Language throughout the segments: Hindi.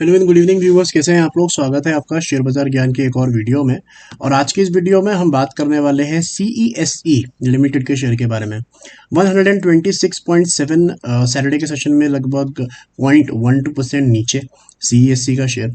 Hello and good evening viewers, कैसे हैं आप लोग। स्वागत है आपका शेयर बाजार ज्ञान के एक और वीडियो में। और आज की इस वीडियो में हम बात करने वाले हैं CESE लिमिटेड के शेयर के बारे में। 126.7 सैटरडे के सेशन में लगभग 0.12% नीचे CESE का शेयर।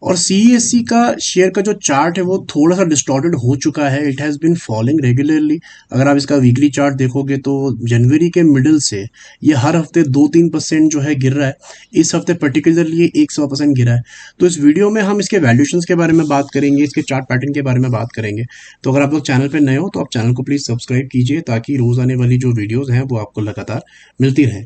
और CESE का शेयर का जो चार्ट है वो थोड़ा सा डिस्टॉर्टेड हो चुका है। It has been falling regularly. अगर आप इसका वीकली चार्ट देखोगे तो जनवरी के मिडिल से ये हर हफ्ते 2-3% जो है गिर रहा है। इस हफ्ते पर्टिकुलरली ये 100% गिरा है। तो इस वीडियो में हम इसके वैल्यूएशंस के बारे में बात करेंगे, इसके चार्ट पैटर्न के बारे में बात करेंगे। तो अगर आप लोग चैनल पर नए हो तो आप चैनल को प्लीज़ सब्सक्राइब कीजिए ताकि रोज़ आने वाली जो वीडियोज़ हैं वो आपको लगातार मिलती रहें।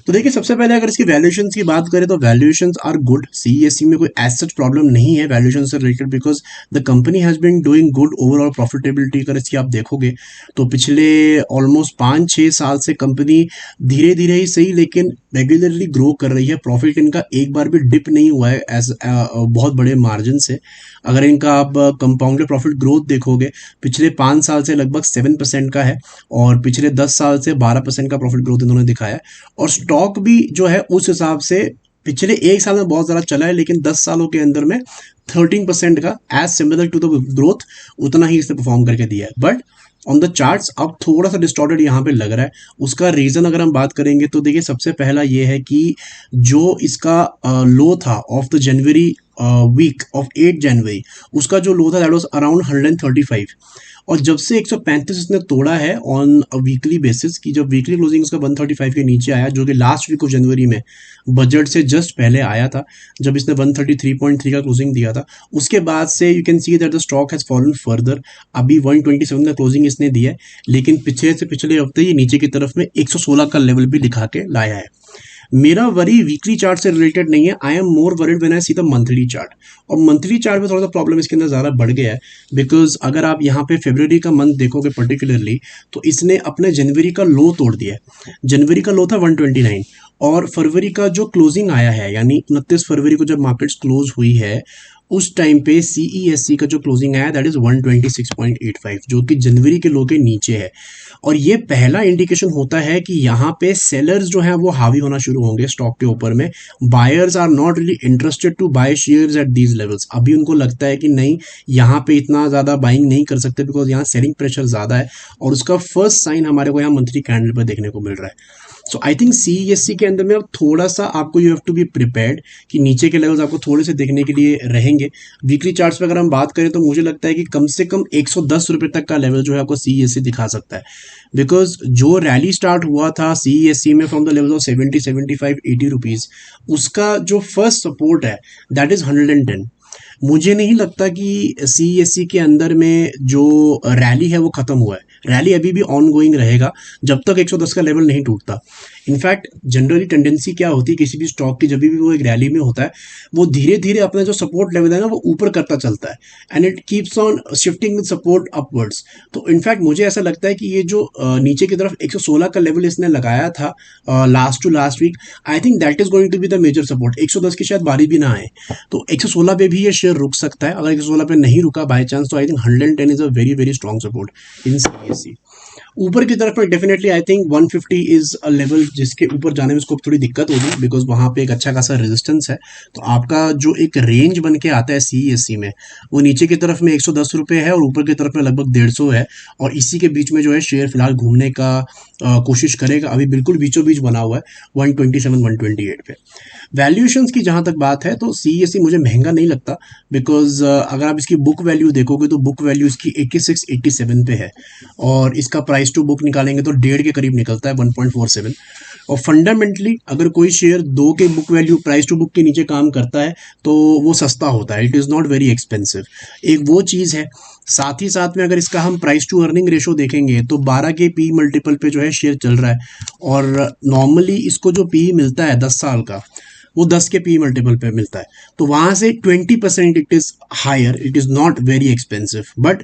तो देखिए, सबसे पहले अगर इसकी वैल्यूएशंस की बात करें तो वैल्यूएशंस आर गुड। CESE में कोई एज सच प्रॉब्लम नहीं है वैल्यूएशन से related, because the company has been doing good overall profitability. अगर इसकी आप देखोगे तो पिछले ऑलमोस्ट 5-6 साल से कंपनी धीरे धीरे ही सही लेकिन रेगुलरली ग्रो कर रही है। प्रॉफिट इनका एक बार भी डिप नहीं हुआ है एज बहुत बड़े मार्जिन से। अगर इनका आप कंपाउंडेड प्रॉफिट ग्रोथ देखोगे पिछले 5 साल से लगभग 7% का है और पिछले 10 साल से 12% का प्रॉफिट ग्रोथ इन्होंने दिखाया है। और स्टॉक भी जो है उस हिसाब से पिछले 1 साल में बहुत ज़्यादा चला है, लेकिन 10 सालों के अंदर में 13% का as similar to the growth उतना ही इसने परफॉर्म करके दिया है। बट ऑन द चार्ट्स अब थोड़ा सा डिस्टॉर्टेड यहाँ पे लग रहा है। उसका रीज़न अगर हम बात करेंगे तो देखिए, सबसे पहला ये है कि जो इसका लो था of the January week of 8 January, उसका जो लो था दैट वाज अराउंड 135। और जब से 135 इसने तोड़ा है ऑन अ वीकली बेसिस की, जब वीकली क्लोजिंग उसका 135 के नीचे आया, जो कि लास्ट वीक ऑफ जनवरी में बजट से जस्ट पहले आया था, जब इसने 133.3 का क्लोजिंग दिया था, उसके बाद से you can see that the stock has fallen further. अभी 127 का क्लोजिंग इसने दिया है, लेकिन पिछले से पिछले हफ्ते ये नीचे की तरफ में 116 का लेवल भी दिखा के लाया है। मेरा वरी वीकली चार्ट से रिलेटेड नहीं है। I am more worried when I see the monthly chart. और मंथली चार्ट में थोड़ा सा प्रॉब्लम इसके अंदर ज़्यादा बढ़ गया है, बिकॉज अगर आप यहाँ पे फरवरी का मंथ देखोगे पर्टिकुलरली तो इसने अपने जनवरी का लो तोड़ दिया है। जनवरी का लो था 129 और फरवरी का जो क्लोजिंग आया है, यानी 29 फरवरी को जब मार्केट्स क्लोज हुई है उस टाइम पे CESE का जो क्लोजिंग आया दैट इज 126.85, जो कि जनवरी के लो के नीचे है। और ये पहला इंडिकेशन होता है कि यहाँ पे सेलर्स जो है वो हावी होना शुरू होंगे स्टॉक के ऊपर में। Buyers are not really interested to buy shares at these levels. अभी उनको लगता है कि नहीं, यहाँ पे इतना ज़्यादा बाइंग नहीं कर सकते बिकॉज यहाँ सेलिंग प्रेशर ज़्यादा है। और उसका फर्स्ट साइन हमारे को यहाँ मंथली कैंडल पर देखने को मिल रहा है। सो आई थिंक CESE के अंदर में अब थोड़ा सा आपको you have to be prepared कि नीचे के लेवल्स आपको थोड़े से देखने के लिए रहेंगे। वीकली चार्ट्स पे अगर हम बात करें तो मुझे लगता है कि कम से कम 110 रुपये तक का लेवल जो है आपको CESE दिखा सकता है, बिकॉज जो रैली स्टार्ट हुआ था CESE में from the level of 70, 75, 80 rupees, उसका जो फर्स्ट सपोर्ट है दैट इज़ 110। मुझे नहीं लगता कि CESE के अंदर में जो रैली है वो ख़त्म हुआ है। रैली अभी भी ऑन गोइंग रहेगा जब तक 110 का लेवल नहीं टूटता। इनफैक्ट जनरली टेंडेंसी क्या होती है किसी भी स्टॉक की, जब भी वो एक रैली में होता है वो धीरे धीरे अपना जो सपोर्ट लेवल है ना वो ऊपर करता चलता है and it keeps on shifting with support upwards. तो इनफैक्ट मुझे ऐसा लगता है कि ये जो नीचे की तरफ 116 का लेवल इसने लगाया था last to last week, I think that is going to be the major support. 110 की शायद बारी भी ना आए तो 116 पे भी ये शेयर रुक सकता है। अगर 116 पे नहीं रुका बाय चांस तो I think 110 is a very very strong support in CESE। ऊपर की तरफ में definitely I think 150 is a level जिसके ऊपर जाने में इसको थोड़ी दिक्कत होगी, बिकॉज वहाँ पे एक अच्छा खासा रेजिस्टेंस है। तो आपका जो एक रेंज बन के आता है CESE में वो नीचे की तरफ में 110 रुपये है और ऊपर की तरफ में लगभग 150 है। और इसी के बीच में जो है शेयर फिलहाल घूमने का कोशिश करेगा। अभी बिल्कुल बीचों बीच बना हुआ है 127, 128 पे। वैल्यूएशंस की जहाँ तक बात है तो CESE मुझे महंगा नहीं लगता, बिकॉज अगर आप इसकी बुक वैल्यू देखोगे तो बुक वैल्यू इसकी 86, 87 पे है और इसका प्राइस टू बुक निकालेंगे तो 1.5 के करीब निकलता है, 1.47। और फंडामेंटली अगर कोई शेयर 2 के book value price to book के नीचे काम करता है तो वो सस्ता होता है। It is not very expensive, एक वो चीज़ है। साथ ही साथ में अगर इसका हम प्राइस टू अर्निंग रेशो देखेंगे तो 12 के पी मल्टीपल पे जो है शेयर चल रहा है और नॉर्मली इसको जो पी मिलता है 10 साल का वो 10 के पी मल्टीपल पे मिलता है। तो वहाँ से 20% it is higher, it is not very expensive. But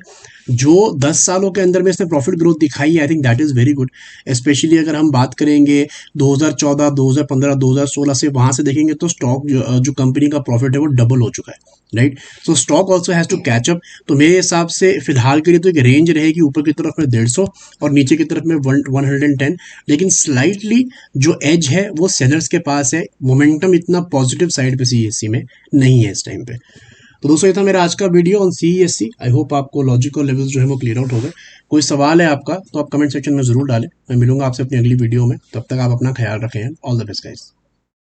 जो 10 सालों के अंदर में इसने प्रॉफिट ग्रोथ दिखाई है आई think that is very good. Specially अगर हम बात करेंगे 2014, 2015, 2016 से वहाँ से देखेंगे तो स्टॉक जो कंपनी का प्रॉफिट है वो डबल हो चुका है, right. So stock also has to catch up. तो मेरे हिसाब से फिलहाल के लिए तो एक रेंज रहेगी ऊपर की तरफ में 150 और नीचे की तरफ में 110, लेकिन स्लाइटली जो एज है वो सेलर्स के पास है। मोमेंटम इतना पॉजिटिव साइड पे सीईएससी में नहीं है इस टाइम पे। तो दोस्तों ये था मेरा आज का video on CESC. I hope आपको लॉजिक और लेवल्स जो है वो क्लियर आउट हो गए। कोई सवाल है आपका तो आप कमेंट सेक्शन में जरूर डालें। मैं मिलूंगा आपसे अपनी अगली वीडियो में, तब तक आप अपना ख्याल रखें। All the best guys.